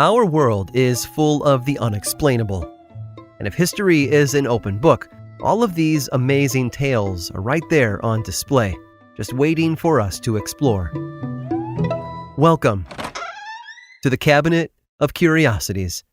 Our world is full of the unexplainable. And if history is an open book, all of these amazing tales are right there on display, just waiting for us to explore. Welcome to the Cabinet of Curiosities.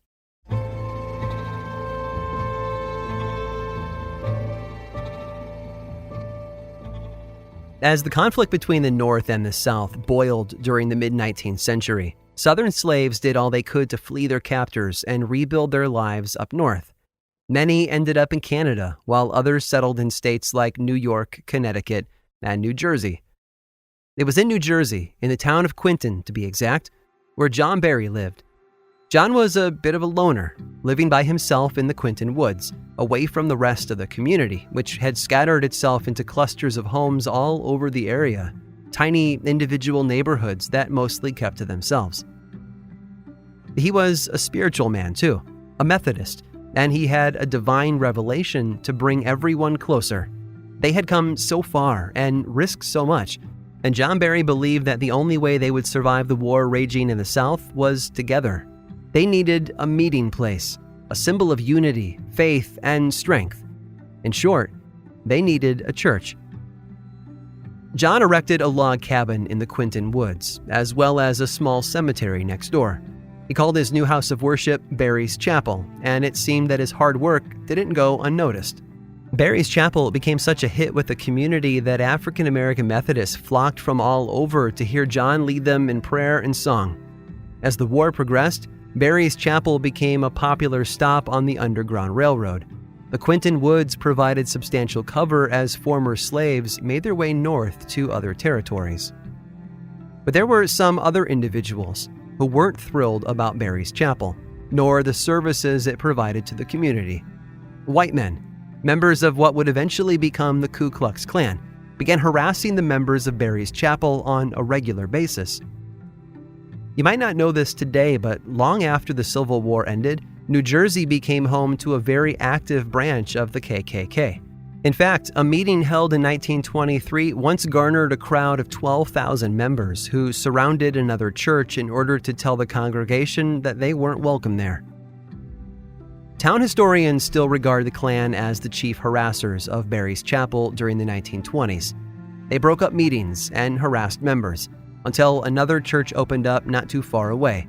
As the conflict between the North and the South boiled during the mid-19th century, Southern slaves did all they could to flee their captors and rebuild their lives up north. Many ended up in Canada, while others settled in states like New York, Connecticut, and New Jersey. It was in New Jersey, in the town of Quinton to be exact, where John Barry lived. John was a bit of a loner, living by himself in the Quinton woods, away from the rest of the community, which had scattered itself into clusters of homes all over the area, tiny individual neighborhoods that mostly kept to themselves. He was a spiritual man too, a Methodist, and he had a divine revelation to bring everyone closer. They had come so far and risked so much, and John Barry believed that the only way they would survive the war raging in the South was together. They needed a meeting place, a symbol of unity, faith, and strength. In short, they needed a church. John erected a log cabin in the Quinton woods, as well as a small cemetery next door. He called his new house of worship Barry's Chapel, and it seemed that his hard work didn't go unnoticed. Barry's Chapel became such a hit with the community that African American Methodists flocked from all over to hear John lead them in prayer and song. As the war progressed, Barry's Chapel became a popular stop on the Underground Railroad. The Quinton woods provided substantial cover as former slaves made their way north to other territories. But there were some other individuals who weren't thrilled about Barry's Chapel, nor the services it provided to the community. White men, members of what would eventually become the Ku Klux Klan, began harassing the members of Barry's Chapel on a regular basis. You might not know this today, but long after the Civil War ended, New Jersey became home to a very active branch of the KKK. In fact, a meeting held in 1923 once garnered a crowd of 12,000 members who surrounded another church in order to tell the congregation that they weren't welcome there. Town historians still regard the Klan as the chief harassers of Barry's Chapel during the 1920s. They broke up meetings and harassed members, until another church opened up not too far away.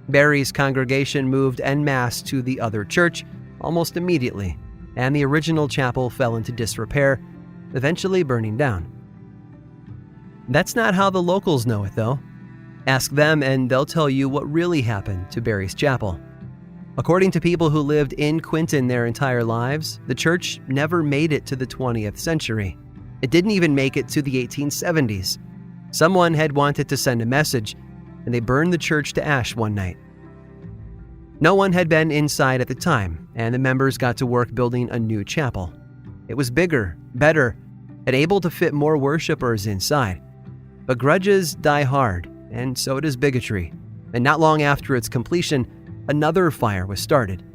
Barry's congregation moved en masse to the other church almost immediately, and the original chapel fell into disrepair, eventually burning down. That's not how the locals know it, though. Ask them and they'll tell you what really happened to Barry's Chapel. According to people who lived in Quinton their entire lives, the church never made it to the 20th century. It didn't even make it to the 1870s. Someone had wanted to send a message, and they burned the church to ash one night. No one had been inside at the time, and the members got to work building a new chapel. It was bigger, better, and able to fit more worshipers inside. But grudges die hard, and so does bigotry. And not long after its completion, another fire was started.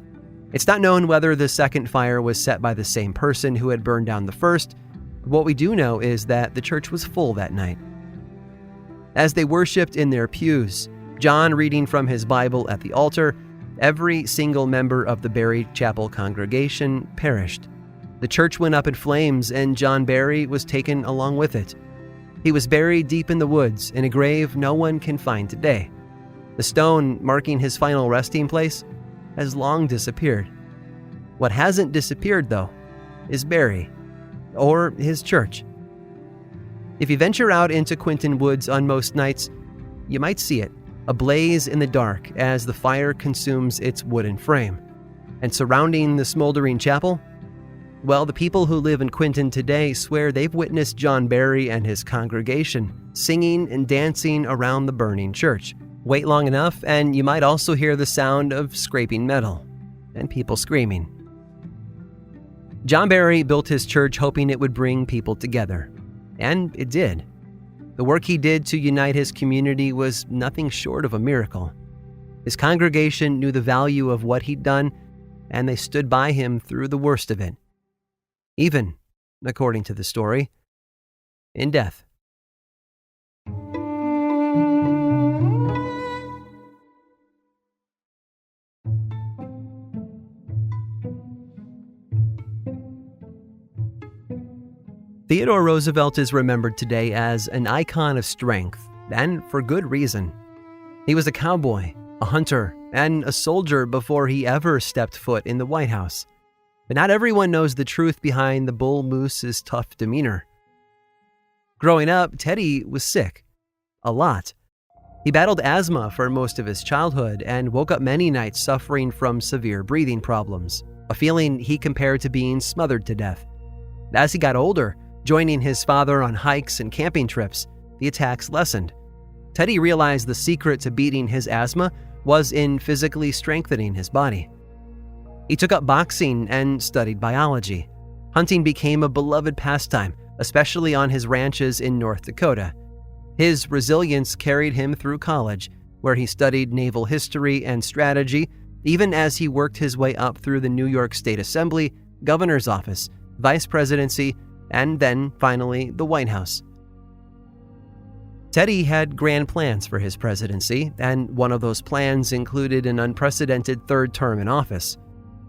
It's not known whether the second fire was set by the same person who had burned down the first. What we do know is that the church was full that night. As they worshipped in their pews, John reading from his Bible at the altar, every single member of the Barry Chapel congregation perished. The church went up in flames, and John Barry was taken along with it. He was buried deep in the woods in a grave no one can find today. The stone marking his final resting place has long disappeared. What hasn't disappeared, though, is Barry, or his church. If you venture out into Quinton woods on most nights, you might see it, ablaze in the dark as the fire consumes its wooden frame. And surrounding the smoldering chapel, well, the people who live in Quinton today swear they've witnessed John Barry and his congregation singing and dancing around the burning church. Wait long enough, and you might also hear the sound of scraping metal and people screaming. John Barry built his church hoping it would bring people together. And it did. The work he did to unite his community was nothing short of a miracle. His congregation knew the value of what he'd done, and they stood by him through the worst of it. Even, according to the story, in death. Theodore Roosevelt is remembered today as an icon of strength, and for good reason. He was a cowboy, a hunter, and a soldier before he ever stepped foot in the White House. But not everyone knows the truth behind the bull moose's tough demeanor. Growing up, Teddy was sick. A lot. He battled asthma for most of his childhood and woke up many nights suffering from severe breathing problems, a feeling he compared to being smothered to death. As he got older, joining his father on hikes and camping trips, the attacks lessened. Teddy realized the secret to beating his asthma was in physically strengthening his body. He took up boxing and studied biology. Hunting became a beloved pastime, especially on his ranches in North Dakota. His resilience carried him through college, where he studied naval history and strategy, even as he worked his way up through the New York State Assembly, governor's office, vice presidency, and then, finally, the White House. Teddy had grand plans for his presidency, and one of those plans included an unprecedented third term in office.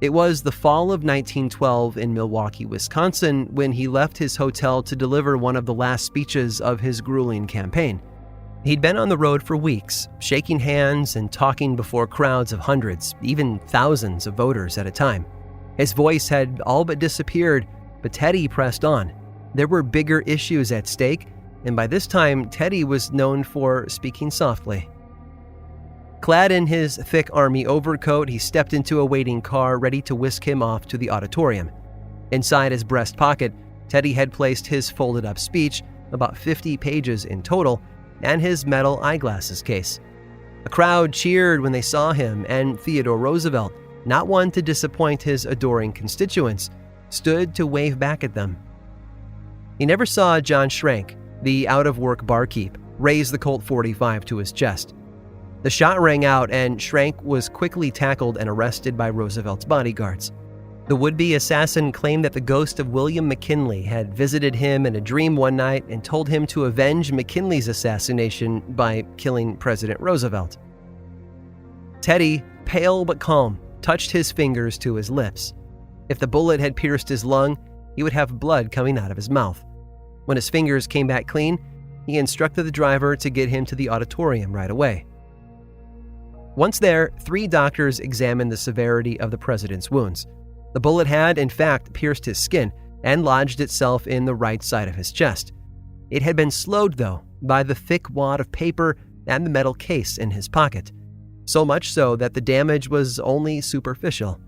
It was the fall of 1912 in Milwaukee, Wisconsin, when he left his hotel to deliver one of the last speeches of his grueling campaign. He'd been on the road for weeks, shaking hands and talking before crowds of hundreds, even thousands of voters at a time. His voice had all but disappeared, but Teddy pressed on. There were bigger issues at stake, and by this time, Teddy was known for speaking softly. Clad in his thick army overcoat, he stepped into a waiting car ready to whisk him off to the auditorium. Inside his breast pocket, Teddy had placed his folded-up speech, about 50 pages in total, and his metal eyeglasses case. A crowd cheered when they saw him, and Theodore Roosevelt, not one to disappoint his adoring constituents, stood to wave back at them. He never saw John Schrank, the out-of-work barkeep, raise the Colt 45 to his chest. The shot rang out, and Schrank was quickly tackled and arrested by Roosevelt's bodyguards. The would-be assassin claimed that the ghost of William McKinley had visited him in a dream one night and told him to avenge McKinley's assassination by killing President Roosevelt. Teddy, pale but calm, touched his fingers to his lips. If the bullet had pierced his lung, he would have blood coming out of his mouth. When his fingers came back clean, he instructed the driver to get him to the auditorium right away. Once there, 3 doctors examined the severity of the president's wounds. The bullet had, in fact, pierced his skin and lodged itself in the right side of his chest. It had been slowed, though, by the thick wad of paper and the metal case in his pocket, so much so that the damage was only superficial.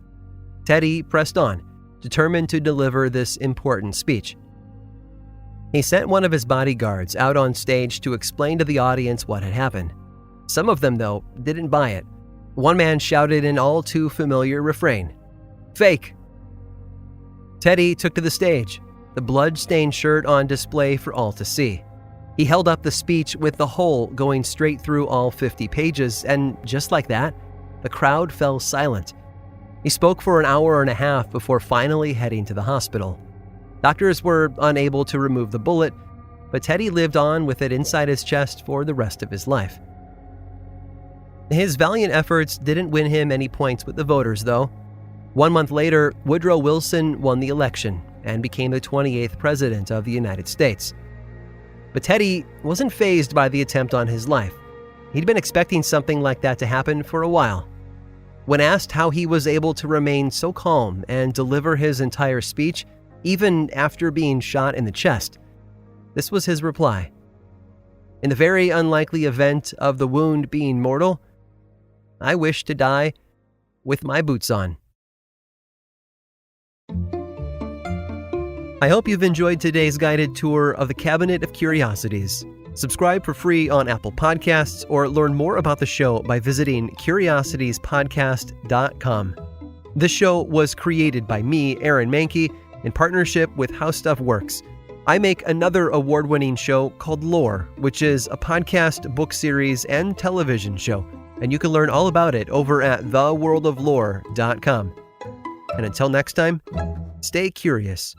Teddy pressed on, determined to deliver this important speech. He sent one of his bodyguards out on stage to explain to the audience what had happened. Some of them, though, didn't buy it. One man shouted an all-too-familiar refrain, "Fake!" Teddy took to the stage, the blood-stained shirt on display for all to see. He held up the speech with the whole going straight through all 50 pages, and just like that, the crowd fell silent. He spoke for an hour and a half before finally heading to the hospital. Doctors were unable to remove the bullet, but Teddy lived on with it inside his chest for the rest of his life. His valiant efforts didn't win him any points with the voters, though. 1 month later, Woodrow Wilson won the election and became the 28th president of the United States. But Teddy wasn't fazed by the attempt on his life. He'd been expecting something like that to happen for a while. When asked how he was able to remain so calm and deliver his entire speech, even after being shot in the chest, this was his reply. In the very unlikely event of the wound being mortal, I wish to die with my boots on. I hope you've enjoyed today's guided tour of the Cabinet of Curiosities. Subscribe for free on Apple Podcasts or learn more about the show by visiting curiositiespodcast.com. This show was created by me, Aaron Mahnke, in partnership with How Stuff Works. I make another award-winning show called Lore, which is a podcast, book series, and television show, and you can learn all about it over at theworldoflore.com. And until next time, stay curious.